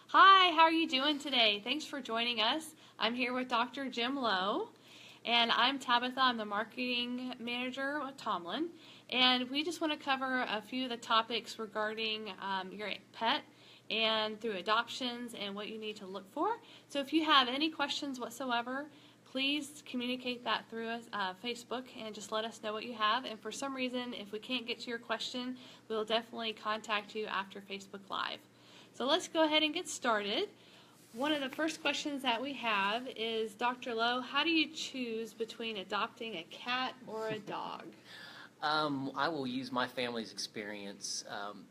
Hi, how are you doing today? Thanks for joining us. I'm here with Dr. Jim Lowe, and I'm Tabitha. I'm the marketing manager with Tomlyn, and we just want to cover a few of the topics regarding your pet and through adoptions and what you need to look for. So if you have any questions whatsoever, please communicate that through us, Facebook, and just let us know what you have. And for some reason, if we can't get to your question, we'll definitely contact you after Facebook Live. So let's go ahead and get started. One of the first questions that we have is, Dr. Lowe, how do you choose between adopting a cat or a dog? I will use my family's experience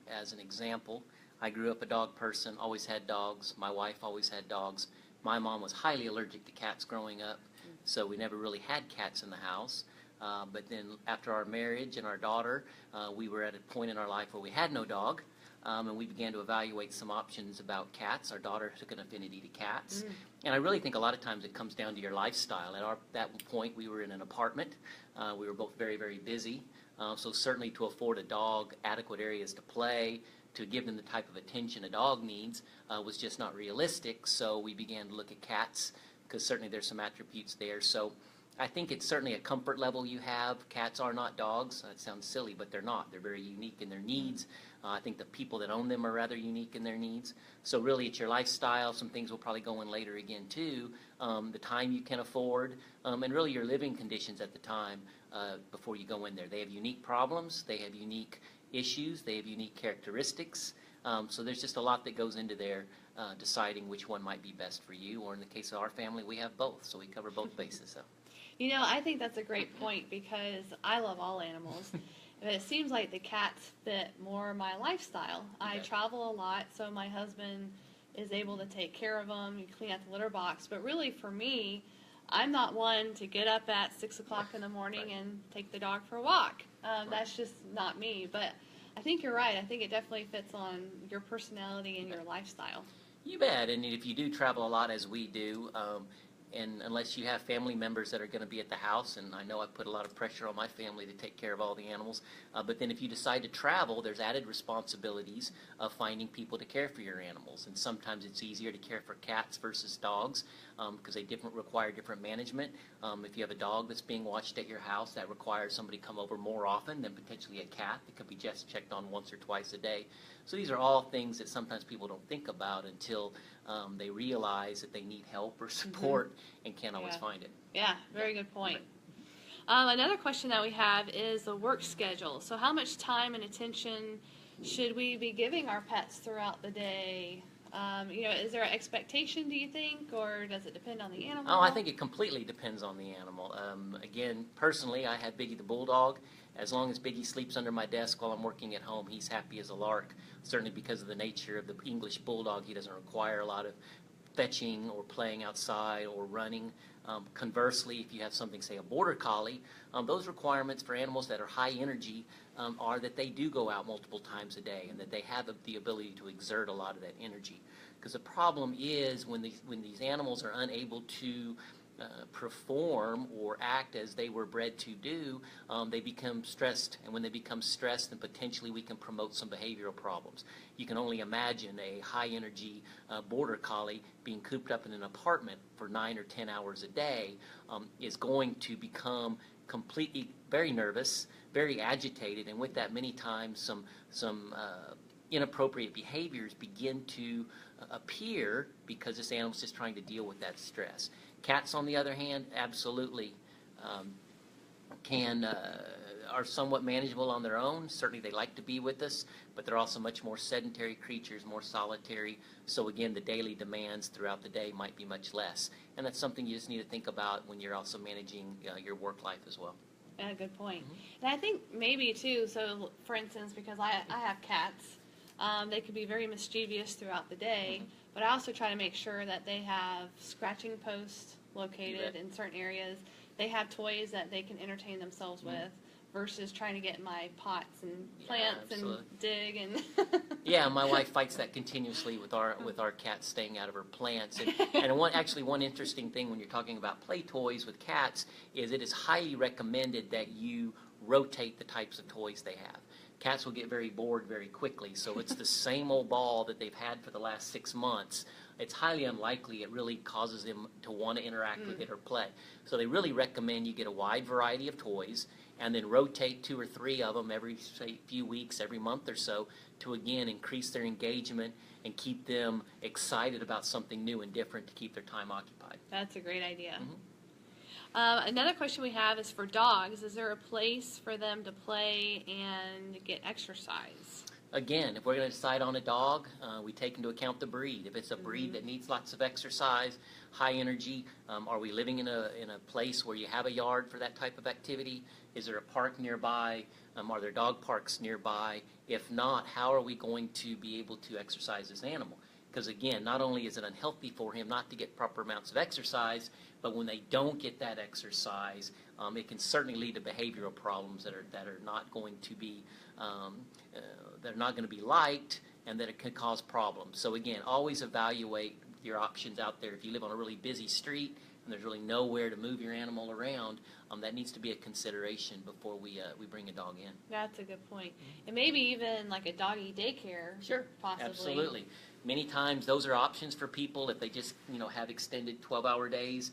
as an example. I grew up a dog person, always had dogs. My wife always had dogs. My mom was highly allergic to cats growing up, so we never really had cats in the house. But then after our marriage and our daughter, we were at a point in our life where we had no dog, and we began to evaluate some options about cats. Our daughter took an affinity to cats. And I really think a lot of times it comes down to your lifestyle. At that point, we were in an apartment. We were both very, very busy. So certainly to afford a dog adequate areas to play, to give them the type of attention a dog needs was just not realistic. So we began to look at cats because certainly there's some attributes there. So I think it's certainly a comfort level you have. Cats are not dogs. That sounds silly, but they're not. They're very unique in their needs. I think the people that own them are rather unique in their needs. So really it's your lifestyle. Some things we'll probably go in later again too. The time you can afford, and really your living conditions at the time before you go in there. They have unique problems. They have unique issues. They have unique characteristics. So there's just a lot that goes into there deciding which one might be best for you. Or in the case of our family, we have both. So we cover both bases. So. You know, I think that's a great point because I love all animals. But it seems like the cats fit more my lifestyle. I travel a lot, so my husband is able to take care of them, you clean out the litter box. But really, for me, I'm not one to get up at 6 o'clock in the morning and take the dog for a walk. That's just not me. But I think you're right. I think it definitely fits on your personality and your lifestyle. You bet. And if you do travel a lot, as we do, and unless you have family members that are going to be at the house, and I know I put a lot of pressure on my family to take care of all the animals, but then if you decide to travel, there's added responsibilities of finding people to care for your animals. And sometimes it's easier to care for cats versus dogs because they require different management. If you have a dog that's being watched at your house, that requires somebody to come over more often than potentially a cat that could be just checked on once or twice a day. So these are all things that sometimes people don't think about until they realize that they need help or support and can't always find it. Yeah, very good point. Another question that we have is the work schedule. So how much time and attention should we be giving our pets throughout the day? Is there an expectation, do you think, or does it depend on the animal? Oh, I think it completely depends on the animal. Again, personally, I have Biggie the Bulldog. As long as Biggie sleeps under my desk while I'm working at home, he's happy as a lark. Certainly because of the nature of the English Bulldog, he doesn't require a lot of fetching or playing outside or running. Conversely, if you have something, say a Border Collie, those requirements for animals that are high energy are that they do go out multiple times a day and that they have the ability to exert a lot of that energy. Because the problem is when these animals are unable to perform or act as they were bred to do, they become stressed. And when they become stressed, then potentially we can promote some behavioral problems. You can only imagine a high-energy Border Collie being cooped up in an apartment for 9 or 10 hours a day is going to become completely very nervous, very agitated, and with that many times some inappropriate behaviors begin to appear because this animal's just trying to deal with that stress. Cats, on the other hand, absolutely are somewhat manageable on their own. Certainly they like to be with us, but they're also much more sedentary creatures, more solitary. So again, the daily demands throughout the day might be much less. And that's something you just need to think about when you're also managing your work life as well. Yeah, good point. And I think maybe too, so for instance, because I have cats, they could be very mischievous throughout the day, but I also try to make sure that they have scratching posts located in certain areas. They have toys that they can entertain themselves with versus trying to get in my pots and plants and dig and yeah, my wife fights that continuously with our cats staying out of her plants. And one interesting thing when you're talking about play toys with cats is it is highly recommended that you rotate the types of toys they have. cats will get very bored very quickly. So it's the same old ball that they've had for the last 6 months. It's highly unlikely it really causes them to want to interact with it or play. So they really recommend you get a wide variety of toys and then rotate 2 or 3 of them every, say, few weeks, every month or so, to again increase their engagement and keep them excited about something new and different to keep their time occupied. That's a great idea. Another question we have is for dogs. Is there a place for them to play and get exercise? Again, if we're going to decide on a dog, we take into account the breed. If it's a breed that needs lots of exercise, high energy, are we living in a place where you have a yard for that type of activity? Is there a park nearby? Are there dog parks nearby? If not, how are we going to be able to exercise this animal? Because again, not only is it unhealthy for him not to get proper amounts of exercise, but when they don't get that exercise, it can certainly lead to behavioral problems that are not going to be liked, and that it can cause problems. So again, always evaluate your options out there. If you live on a really busy street and there's really nowhere to move your animal around, that needs to be a consideration before we bring a dog in. That's a good point. And maybe even like a doggy daycare. Sure, possibly. Absolutely. Many times those are options for people if they just have extended 12-hour days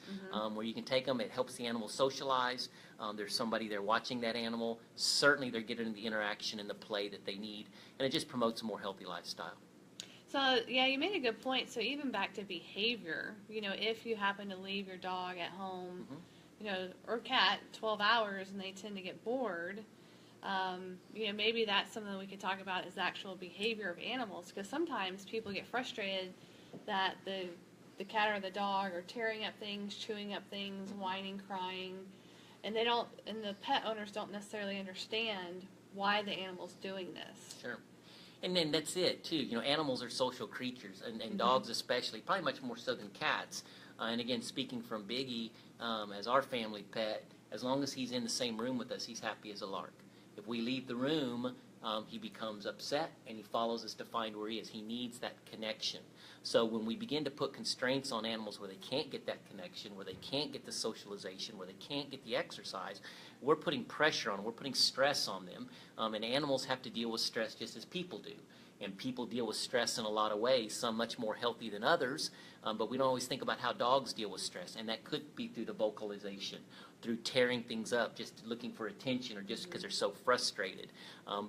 where you can take them. It helps the animal socialize. There's somebody there watching that animal. Certainly they're getting the interaction and the play that they need, and it just promotes a more healthy lifestyle. So, yeah, you made a good point. So even back to behavior, if you happen to leave your dog at home, or cat 12 hours and they tend to get bored, maybe that's something we could talk about is the actual behavior of animals, because sometimes people get frustrated that the cat or the dog are tearing up things, chewing up things, whining, crying, and the pet owners don't necessarily understand why the animal's doing this. Sure. And then that's it, too. Animals are social creatures, and dogs especially, probably much more so than cats. And again, speaking from Biggie, as our family pet, as long as he's in the same room with us, he's happy as a lark. If we leave the room, he becomes upset, and he follows us to find where he is. He needs that connection. So when we begin to put constraints on animals where they can't get that connection, where they can't get the socialization, where they can't get the exercise, we're putting pressure on them. We're putting stress on them. And animals have to deal with stress just as people do. And people deal with stress in a lot of ways, some much more healthy than others, but we don't always think about how dogs deal with stress, and that could be through the vocalization, through tearing things up, just looking for attention, or just because they're so frustrated,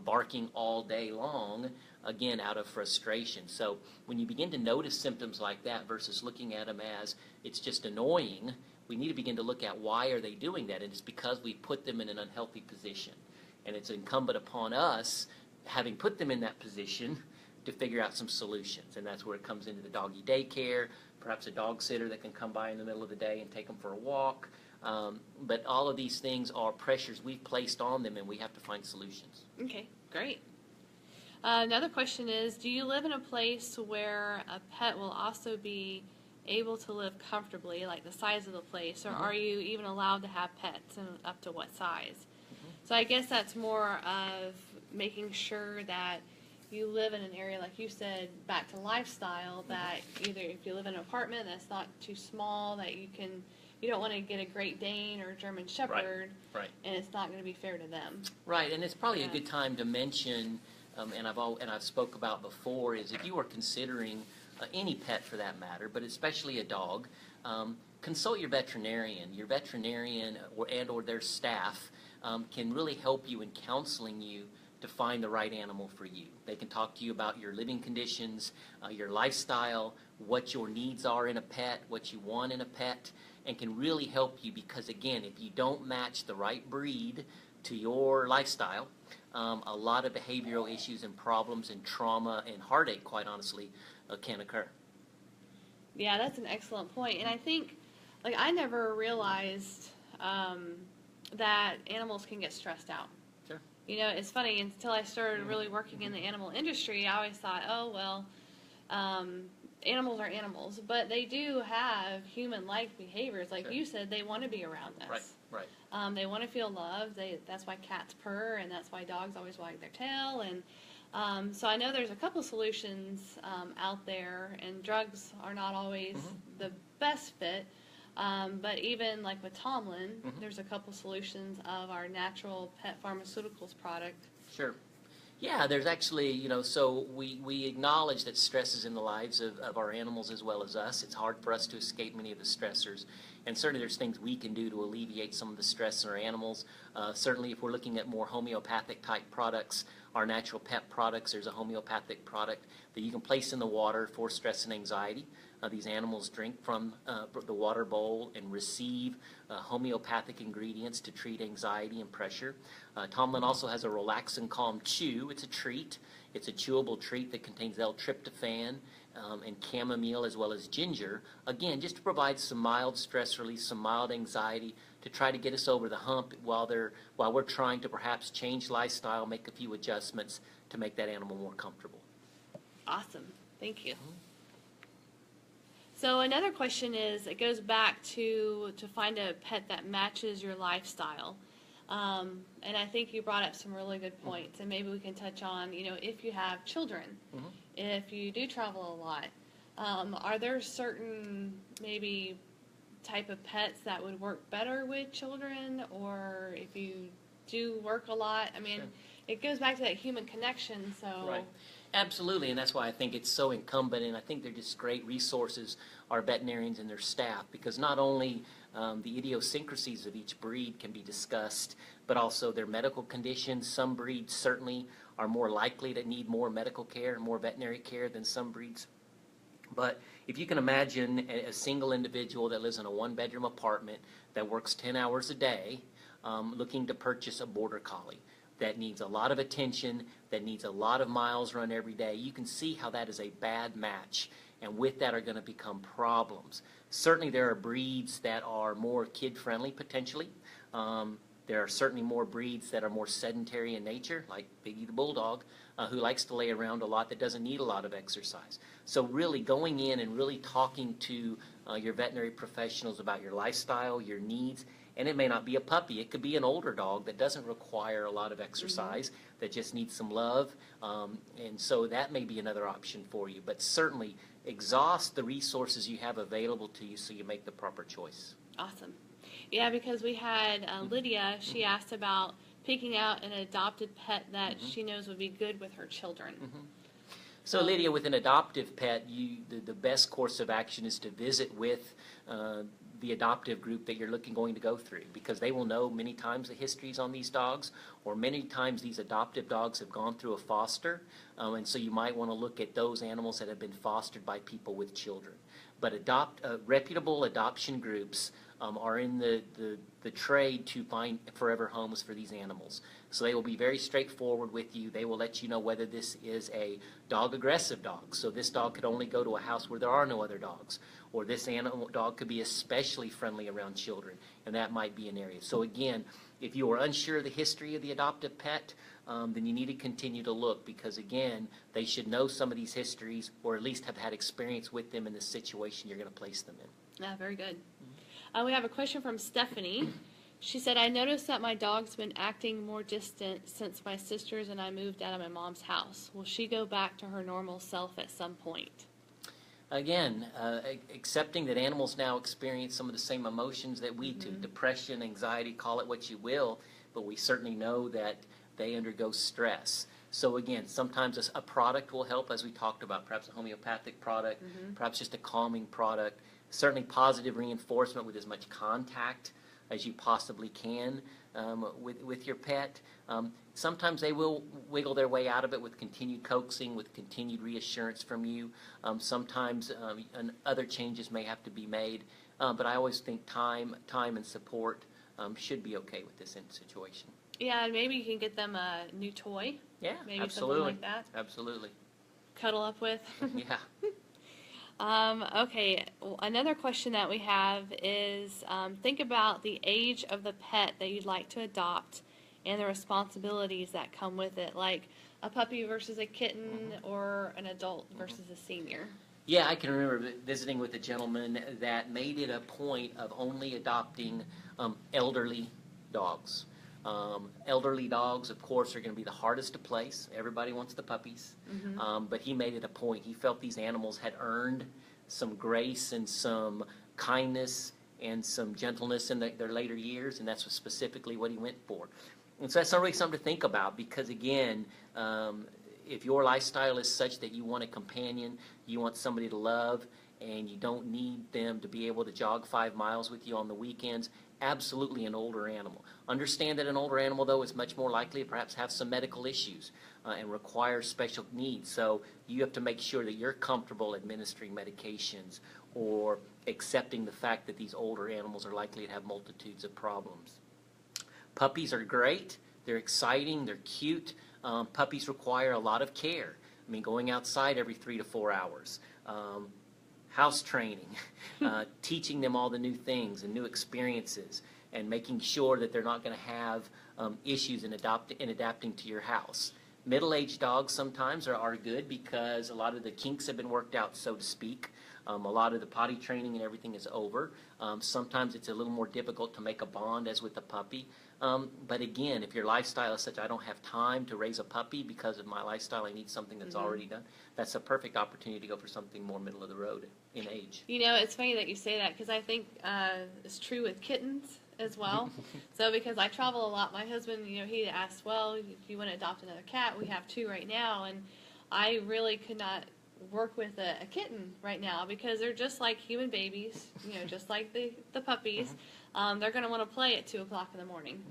barking all day long, again, out of frustration. So when you begin to notice symptoms like that versus looking at them as it's just annoying, we need to begin to look at why are they doing that, and it's because we put them in an unhealthy position, and it's incumbent upon us, having put them in that position, to figure out some solutions. And that's where it comes into the doggy daycare, perhaps a dog sitter that can come by in the middle of the day and take them for a walk. But all of these things are pressures we've placed on them, and we have to find solutions. Okay, great. Another question is, do you live in a place where a pet will also be able to live comfortably, like the size of the place, or are you even allowed to have pets, and up to what size? So I guess that's more of making sure that you live in an area, like you said, back to lifestyle, that either if you live in an apartment that's not too small, that you don't want to get a Great Dane or a German Shepherd, right. And it's not going to be fair to them. Right, and it's probably a good time to mention, and I've spoke about before, is if you are considering any pet for that matter, but especially a dog, consult your veterinarian. Your veterinarian or their staff can really help you in counseling you to find the right animal for you. They can talk to you about your living conditions, your lifestyle, what your needs are in a pet, what you want in a pet, and can really help you, because again, if you don't match the right breed to your lifestyle, a lot of behavioral issues and problems and trauma and heartache, quite honestly, can occur. Yeah, that's an excellent point. And I think, I never realized that animals can get stressed out. Sure. It's funny, until I started really working in the animal industry, I always thought, oh, well, animals are animals, but they do have human-like behaviors. Like you said, they want to be around us. Right. They want to feel loved. That's why cats purr, and that's why dogs always wag their tail. And so I know there's a couple solutions out there, and drugs are not always the best fit. But even like with Tomlyn, there's a couple solutions of our natural pet pharmaceuticals product. Sure. Yeah, there's actually, so we acknowledge that stress is in the lives of our animals as well as us. It's hard for us to escape many of the stressors. And certainly there's things we can do to alleviate some of the stress in our animals. Certainly if we're looking at more homeopathic type products, our natural pet products, there's a homeopathic product that you can place in the water for stress and anxiety. These animals drink from the water bowl and receive homeopathic ingredients to treat anxiety and pressure. Tomlyn also has a Relax and Calm Chew. It's a treat. It's a chewable treat that contains L-tryptophan and chamomile as well as ginger. Again, just to provide some mild stress release, some mild anxiety to try to get us over the hump while we're trying to perhaps change lifestyle, make a few adjustments to make that animal more comfortable. Awesome. Thank you. So another question is, it goes back to find a pet that matches your lifestyle. And I think you brought up some really good points, and maybe we can touch on, if you have children, if you do travel a lot, are there certain maybe type of pets that would work better with children, or if you do work a lot? I mean, it goes back to that human connection, so... Right. Absolutely, and that's why I think it's so incumbent, and I think they're just great resources, our veterinarians and their staff, because not only the idiosyncrasies of each breed can be discussed, but also their medical conditions. Some breeds certainly are more likely to need more medical care, more veterinary care than some breeds. But if you can imagine a single individual that lives in a one-bedroom apartment that works 10 hours a day looking to purchase a border collie, that needs a lot of attention, that needs a lot of miles run every day, you can see how that is a bad match, and with that are going to become problems. Certainly there are breeds that are more kid-friendly potentially. There are certainly more breeds that are more sedentary in nature, like Biggie the Bulldog, who likes to lay around a lot, that doesn't need a lot of exercise. So really going in and really talking to your veterinary professionals about your lifestyle, your needs, and it may not be a puppy. It could be an older dog that doesn't require a lot of exercise, that just needs some love. And so that may be another option for you. But certainly exhaust the resources you have available to you so you make the proper choice. Awesome. Yeah, because we had Lydia, she asked about picking out an adopted pet that she knows would be good with her children. So Lydia, with an adoptive pet, the best course of action is to visit with the adoptive group that you're going to go through, because they will know many times the histories on these dogs, or many times these adoptive dogs have gone through a foster, and so you might want to look at those animals that have been fostered by people with children. But reputable adoption groups are in the trade to find forever homes for these animals. So they will be very straightforward with you. They will let you know whether this is a dog-aggressive dog. So this dog could only go to a house where there are no other dogs. Or this dog could be especially friendly around children, and that might be an area. So again, if you are unsure of the history of the adoptive pet, then you need to continue to look, because again, they should know some of these histories, or at least have had experience with them in the situation you're going to place them in. Yeah, very good. We have a question from Stephanie. She said, I noticed that my dog's been acting more distant since my sisters and I moved out of my mom's house. Will she go back to her normal self at some point? Again, accepting that animals now experience some of the same emotions that we do, depression, anxiety, call it what you will, but we certainly know that they undergo stress. So again, sometimes a product will help, as we talked about, perhaps a homeopathic product, perhaps just a calming product, certainly positive reinforcement with as much contact as you possibly can with your pet. Sometimes they will wiggle their way out of it with continued coaxing, with continued reassurance from you. Sometimes other changes may have to be made, but I always think time and support should be okay with this situation. Yeah, and maybe you can get them a new toy. Yeah, maybe absolutely. Something like that. Absolutely. Cuddle up with. Yeah. Okay, another question that we have is think about the age of the pet that you'd like to adopt and the responsibilities that come with it, like a puppy versus a kitten or an adult versus a senior. Yeah, I can remember visiting with a gentleman that made it a point of only adopting elderly dogs. Elderly dogs, of course, are going to be the hardest to place. Everybody wants the puppies. But he made it a point. He felt these animals had earned some grace and some kindness and some gentleness in their later years, and that's specifically what he went for. And so that's not really something to think about because, again, if your lifestyle is such that you want a companion, you want somebody to love, and you don't need them to be able to jog 5 miles with you on the weekends, absolutely an older animal. Understand that an older animal, though, is much more likely to perhaps have some medical issues and require special needs. So you have to make sure that you're comfortable administering medications or accepting the fact that these older animals are likely to have multitudes of problems. Puppies are great. They're exciting. They're cute. Puppies require a lot of care. I mean, going outside every 3 to 4 hours. House training, teaching them all the new things and new experiences, and making sure that they're not going to have issues in adapting to your house. Middle-aged dogs sometimes are good because a lot of the kinks have been worked out, so to speak. A lot of the potty training and everything is over. Sometimes it's a little more difficult to make a bond as with a puppy. But again, if your lifestyle is such, I don't have time to raise a puppy because of my lifestyle, I need something that's already done, that's a perfect opportunity to go for something more middle of the road in age. You know, it's funny that you say that because I think it's true with kittens as well. So because I travel a lot, my husband, you know, he asked, well, if you want to adopt another cat, we have 2 right now, and I really could not work with a kitten right now because they're just like human babies, you know, just like the puppies. They're going to want to play at 2 o'clock in the morning.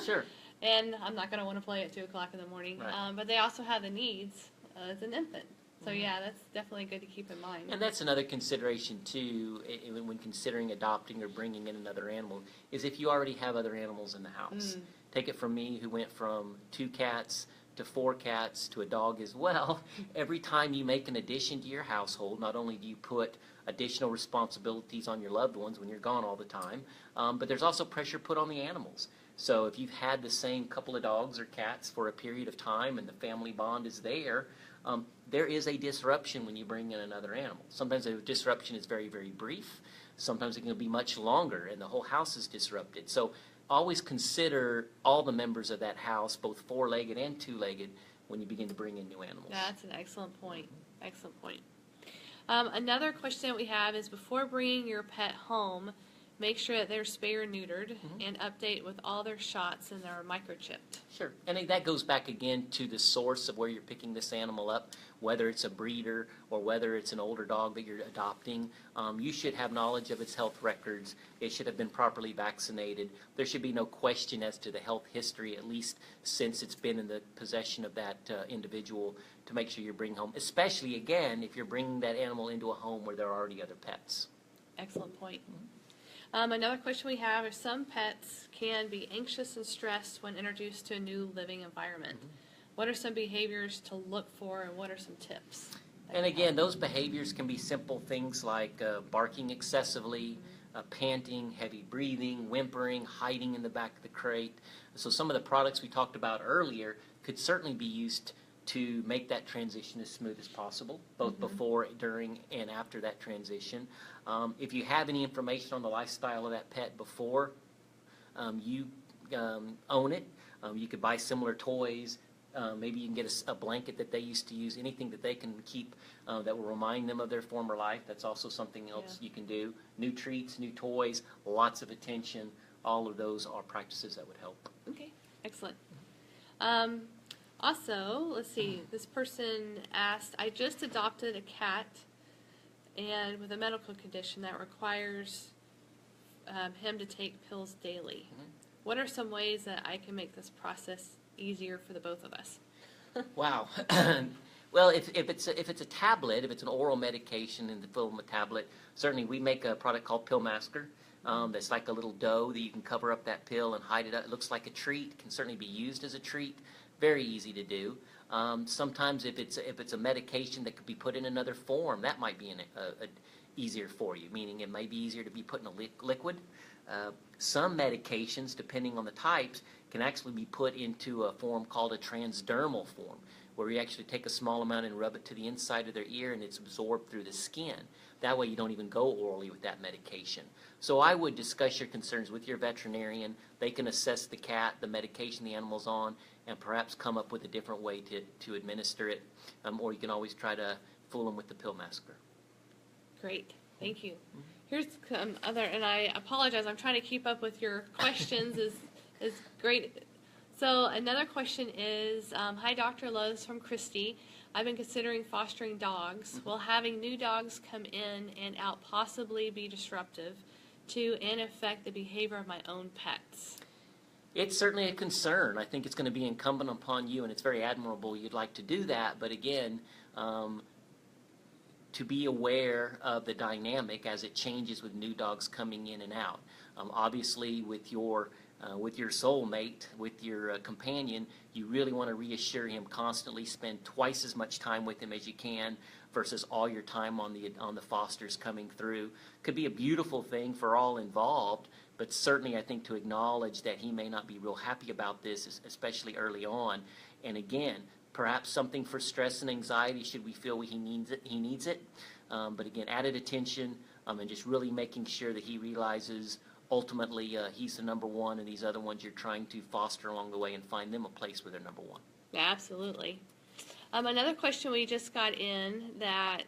Sure. And I'm not going to want to play at 2 o'clock in the morning. Right. But they also have the needs as an infant. So yeah, that's definitely good to keep in mind. And that's another consideration too when considering adopting or bringing in another animal, is if you already have other animals in the house. Take it from me, who went from 2 cats to 4 cats to a dog as well. Every time you make an addition to your household, not only do you put additional responsibilities on your loved ones when you're gone all the time, but there's also pressure put on the animals. So if you've had the same couple of dogs or cats for a period of time and the family bond is there, there is a disruption when you bring in another animal. Sometimes the disruption is very, very brief. Sometimes it can be much longer and the whole house is disrupted. So always consider all the members of that house, both 4-legged and 2-legged, when you begin to bring in new animals. That's an excellent point. Excellent point. Another question we have is, before bringing your pet home, make sure that they're spay or neutered and update with all their shots and they're microchipped. Sure. And that goes back again to the source of where you're picking this animal up, whether it's a breeder or whether it's an older dog that you're adopting. You should have knowledge of its health records. It should have been properly vaccinated. There should be no question as to the health history, at least since it's been in the possession of that individual, to make sure you're bringing home, especially, again, if you're bringing that animal into a home where there are already other pets. Excellent point. Another question we have is, some pets can be anxious and stressed when introduced to a new living environment. What are some behaviors to look for, and what are some tips? And again, those behaviors can be simple things like barking excessively, panting, heavy breathing, whimpering, hiding in the back of the crate. So some of the products we talked about earlier could certainly be used to make that transition as smooth as possible, both before, during, and after that transition. If you have any information on the lifestyle of that pet before you own it, you could buy similar toys. Maybe you can get a blanket that they used to use, anything that they can keep that will remind them of their former life. That's also something else you can do. New treats, new toys, lots of attention. All of those are practices that would help. Okay, excellent. Also, let's see, this person asked, I just adopted a cat and with a medical condition that requires him to take pills daily. What are some ways that I can make this process easier for the both of us? Wow. Well, if it's a tablet, if it's an oral medication in the form of a tablet, certainly we make a product called Pill Masker. That's like a little dough that you can cover up that pill and hide it up. It looks like a treat. It can certainly be used as a treat. Very easy to do. Sometimes if it's a medication that could be put in another form, that might be easier for you, meaning it might be easier to be put in a liquid. Some medications, depending on the types, can actually be put into a form called a transdermal form, where you actually take a small amount and rub it to the inside of their ear and it's absorbed through the skin. That way you don't even go orally with that medication. So I would discuss your concerns with your veterinarian. They can assess the cat, the medication the animal's on, and perhaps come up with a different way to administer it. Or you can always try to fool them with the Pill Masker. Great, thank you. Here's and I apologize, I'm trying to keep up with your questions is great. So another question is, hi Dr. Lowe's from Christy. I've been considering fostering dogs. Will having new dogs come in and out possibly be disruptive to and affect the behavior of my own pets? It's certainly a concern. I think it's going to be incumbent upon you, and it's very admirable you'd like to do that. But again, to be aware of the dynamic as it changes with new dogs coming in and out. Obviously, with your soulmate, with your companion, you really want to reassure him constantly. Spend twice as much time with him as you can, versus all your time on the fosters coming through. Could be a beautiful thing for all involved, but certainly I think to acknowledge that he may not be real happy about this, especially early on. And again, perhaps something for stress and anxiety should we feel he needs it. But again, added attention and just really making sure that he realizes ultimately he's the number one, and these other ones you're trying to foster along the way and find them a place where they're number one. Absolutely. Another question we just got in that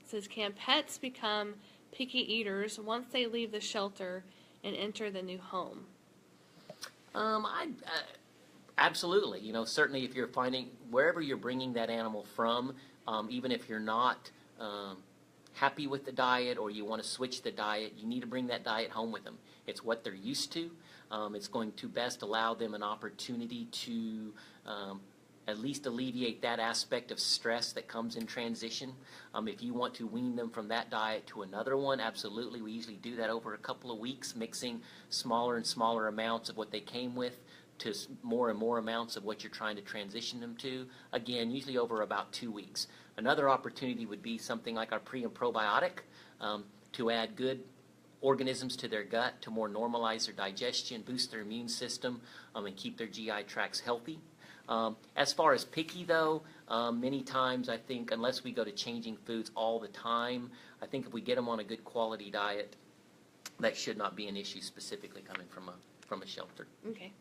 says, can pets become picky eaters once they leave the shelter and enter the new home? Absolutely. You know, certainly if you're finding wherever you're bringing that animal from, even if you're not happy with the diet or you want to switch the diet, you need to bring that diet home with them. It's what they're used to. It's going to best allow them an opportunity to at least alleviate that aspect of stress that comes in transition. If you want to wean them from that diet to another one, absolutely. We usually do that over a couple of weeks, mixing smaller and smaller amounts of what they came with to more and more amounts of what you're trying to transition them to. Again, usually over about 2 weeks. Another opportunity would be something like our pre and probiotic to add good organisms to their gut to more normalize their digestion, boost their immune system, and keep their GI tracts healthy. As far as picky though, many times I think unless we go to changing foods all the time, I think if we get them on a good quality diet, that should not be an issue specifically coming from a shelter. Okay.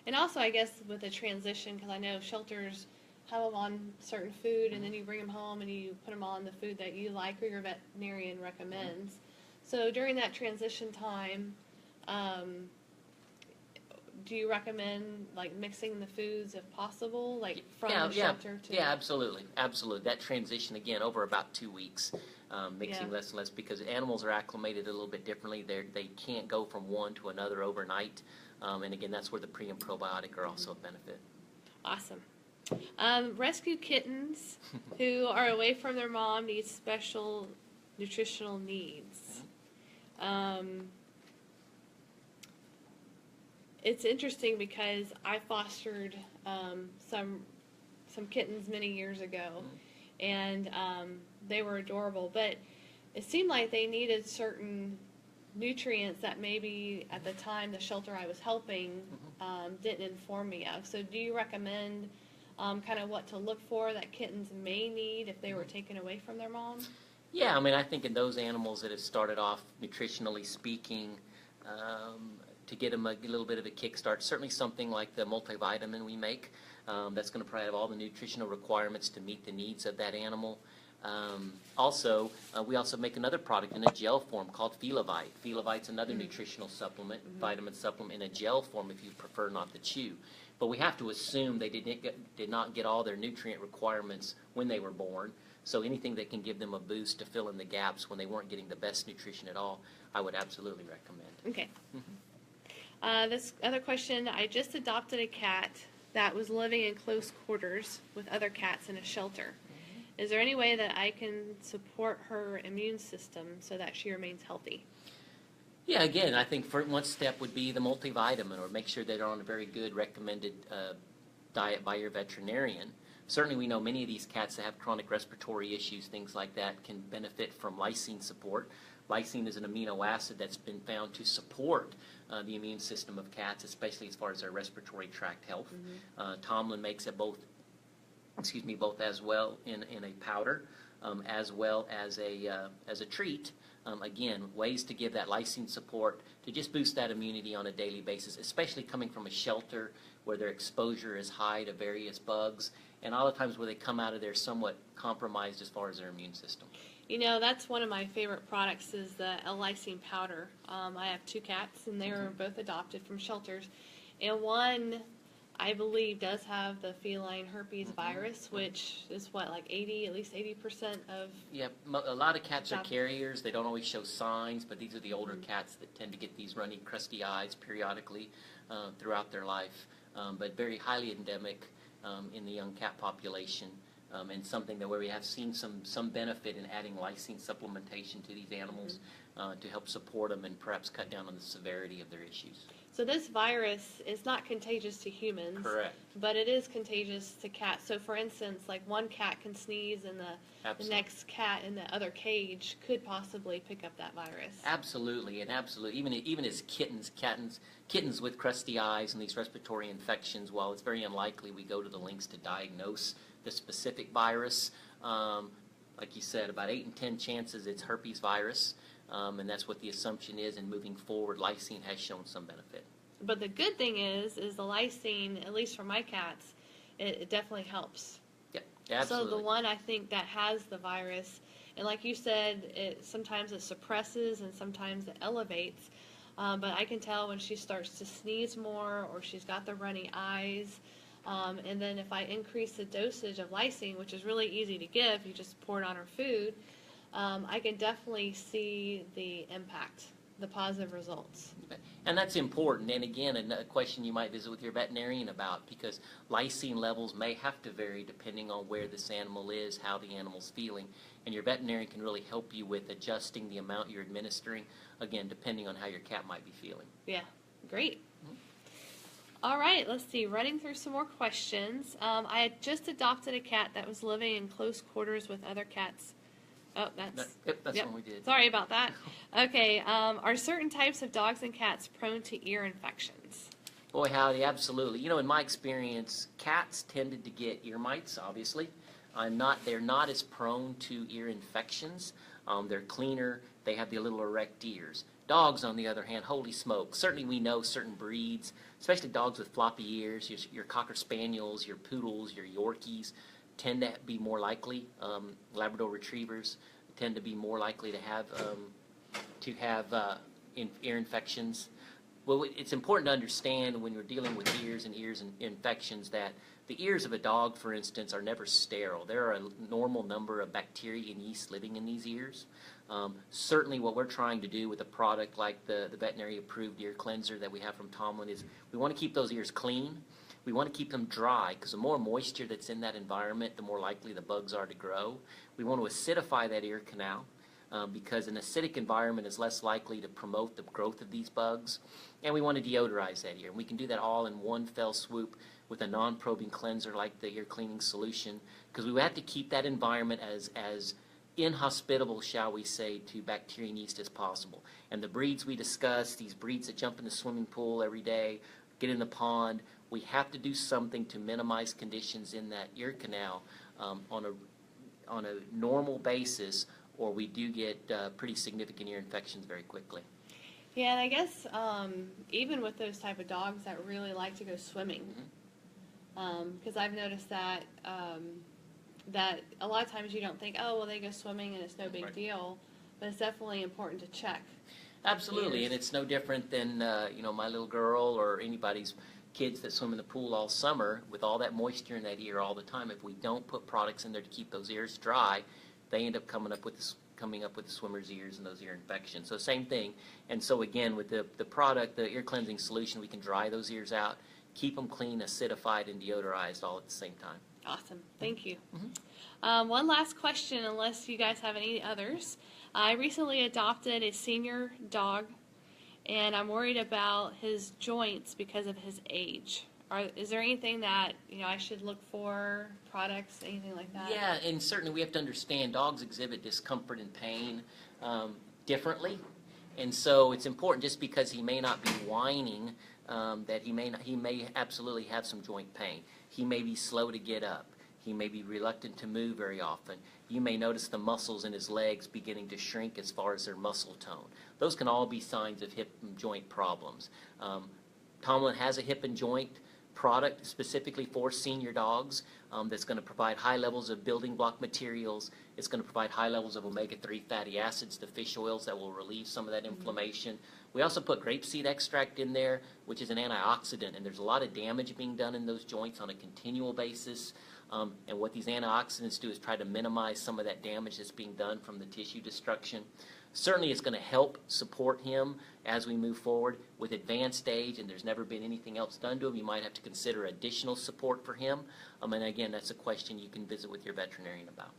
And also, I guess, with the transition, because I know shelters have them on certain food, and then you bring them home and you put them on the food that you like or your veterinarian recommends. So during that transition time, do you recommend like mixing the foods if possible, like from the shelter to? Yeah, absolutely. That transition again over about 2 weeks, mixing less and less because animals are acclimated a little bit differently. They can't go from one to another overnight. And again, that's where the pre and probiotic are also a benefit. Awesome. Rescue kittens who are away from their mom need special nutritional needs. It's interesting because I fostered some kittens many years ago, and they were adorable, but it seemed like they needed certain nutrients that maybe at the time the shelter I was helping didn't inform me of. So do you recommend kind of what to look for that kittens may need if they were taken away from their mom? Yeah, I mean, I think in those animals that have started off nutritionally speaking, to get them a little bit of a kickstart, certainly something like the multivitamin we make, that's going to provide all the nutritional requirements to meet the needs of that animal. We also make another product in a gel form called Feline. Feline's another nutritional supplement, vitamin supplement in a gel form if you prefer not to chew. But we have to assume they did not get all their nutrient requirements when they were born. So anything that can give them a boost to fill in the gaps when they weren't getting the best nutrition at all, I would absolutely recommend. Okay. This other question, I just adopted a cat that was living in close quarters with other cats in a shelter. Is there any way that I can support her immune system so that she remains healthy? Yeah, again, I think one step would be the multivitamin, or make sure they're on a very good recommended diet by your veterinarian. Certainly we know many of these cats that have chronic respiratory issues, things like that, can benefit from lysine support. Lysine is an amino acid that's been found to support the immune system of cats, especially as far as their respiratory tract health. Tomlyn makes it both as well in a powder, as well as a treat. Again, ways to give that lysine support to just boost that immunity on a daily basis, especially coming from a shelter where their exposure is high to various bugs, and all the times where they come out of there somewhat compromised as far as their immune system. You know, that's one of my favorite products is the L-lysine powder. I have 2 cats, and they were both adopted from shelters. And one I believe, does have the feline herpes virus, which is what, like at least 80% of. Yeah, a lot of cats are Stop. carriers. They don't always show signs, but these are the older cats that tend to get these runny, crusty eyes periodically throughout their life, but very highly endemic in the young cat population, and something that where we have seen some benefit in adding lysine supplementation to these animals to help support them and perhaps cut down on the severity of their issues. So this virus is not contagious to humans. Correct. But it is contagious to cats. So for instance, like one cat can sneeze and the next cat in the other cage could possibly pick up that virus. Absolutely, and absolutely. Even as kittens with crusty eyes and these respiratory infections, while it's very unlikely we go to the lengths to diagnose the specific virus, like you said, about 8 in 10 chances it's herpes virus. And that's what the assumption is, and moving forward, lysine has shown some benefit. But the good thing is the lysine, at least for my cats, it definitely helps. Yep, absolutely. So the one I think that has the virus, and like you said, sometimes it suppresses and sometimes it elevates. But I can tell when she starts to sneeze more or she's got the runny eyes. And then if I increase the dosage of lysine, which is really easy to give, you just pour it on her food, I can definitely see the impact, the positive results. And that's important. And again, a question you might visit with your veterinarian about, because lysine levels may have to vary depending on where this animal is, how the animal's feeling. And your veterinarian can really help you with adjusting the amount you're administering, again, depending on how your cat might be feeling. Yeah, great. All right, let's see. Running through some more questions. I had just adopted a cat that was living in close quarters with other cats. Oh, that's what we did. Sorry about that. Okay, are certain types of dogs and cats prone to ear infections? Boy, howdy, absolutely. You know, in my experience, cats tended to get ear mites, obviously. They're not as prone to ear infections. They're cleaner. They have the little erect ears. Dogs, on the other hand, holy smoke. Certainly we know certain breeds, especially dogs with floppy ears, your Cocker Spaniels, your Poodles, your Yorkies, tend to be more likely. Labrador Retrievers tend to be more likely to have ear infections. Well, it's important to understand when you're dealing with ears and infections that the ears of a dog, for instance, are never sterile. There are a normal number of bacteria and yeast living in these ears. Certainly what we're trying to do with a product like the veterinary approved ear cleanser that we have from Tomlyn is we want to keep those ears clean. We want to keep them dry because the more moisture that's in that environment, the more likely the bugs are to grow. We want to acidify that ear canal because an acidic environment is less likely to promote the growth of these bugs. And we want to deodorize that ear. And we can do that all in one fell swoop with a non-probing cleanser like the ear cleaning solution, because we have to keep that environment as inhospitable, shall we say, to bacteria and yeast as possible. And the breeds we discussed, these breeds that jump in the swimming pool every day, get in the pond, we have to do something to minimize conditions in that ear canal on a normal basis, or we do get pretty significant ear infections very quickly. Yeah, and I guess even with those type of dogs that really like to go swimming, because I've noticed that that a lot of times you don't think, oh, well, they go swimming and it's no big deal, but it's definitely important to check. Absolutely, and it's no different than my little girl or anybody's kids that swim in the pool all summer with all that moisture in that ear all the time. If we don't put products in there to keep those ears dry, they end up coming up with the swimmer's ears and those ear infections. So same thing. And so again, with the product, the ear cleansing solution, we can dry those ears out, keep them clean, acidified, and deodorized all at the same time. Awesome. Thank you. One last question, unless you guys have any others. I recently adopted a senior dog, and I'm worried about his joints because of his age. Is there anything that I should look for, products, anything like that? Yeah, and certainly we have to understand dogs exhibit discomfort and pain differently, and so it's important, just because he may not be whining, that he may absolutely have some joint pain. He may be slow to get up. He may be reluctant to move very often. You may notice the muscles in his legs beginning to shrink as far as their muscle tone. Those can all be signs of hip and joint problems. Tomlyn has a hip and joint product specifically for senior dogs that's going to provide high levels of building block materials. It's going to provide high levels of omega-3 fatty acids, the fish oils that will relieve some of that inflammation. We also put grapeseed extract in there, which is an antioxidant, and there's a lot of damage being done in those joints on a continual basis. And what these antioxidants do is try to minimize some of that damage that's being done from the tissue destruction. Certainly it's going to help support him as we move forward. With advanced age and there's never been anything else done to him, you might have to consider additional support for him. And again, that's a question you can visit with your veterinarian about.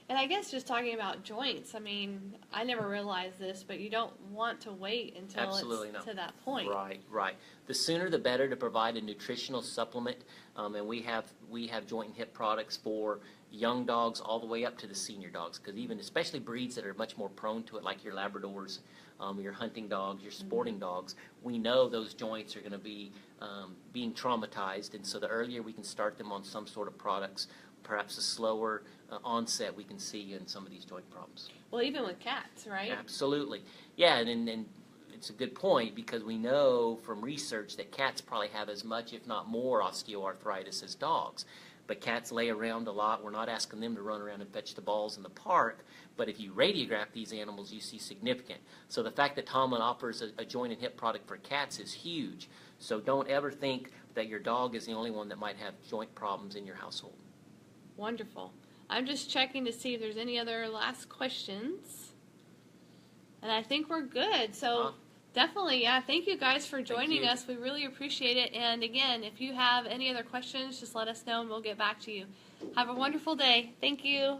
And I guess just talking about joints, I mean, I never realized this, but you don't want to wait until it's to that point. Right, right. The sooner the better to provide a nutritional supplement, and we have joint and hip products for young dogs all the way up to the senior dogs, because even especially breeds that are much more prone to it, like your Labradors, your hunting dogs, your sporting dogs, we know those joints are going to be being traumatized, and so the earlier we can start them on some sort of products, perhaps a slower onset we can see in some of these joint problems. Well, even with cats, right? Absolutely. Yeah, and it's a good point because we know from research that cats probably have as much, if not more, osteoarthritis as dogs. But cats lay around a lot. We're not asking them to run around and fetch the balls in the park, but if you radiograph these animals, you see significant. So the fact that Tomlyn offers a joint and hip product for cats is huge. So don't ever think that your dog is the only one that might have joint problems in your household. Wonderful. I'm just checking to see if there's any other last questions. And I think we're good. So definitely, yeah, thank you guys for joining us. We really appreciate it. And again, if you have any other questions, just let us know and we'll get back to you. Have a wonderful day. Thank you.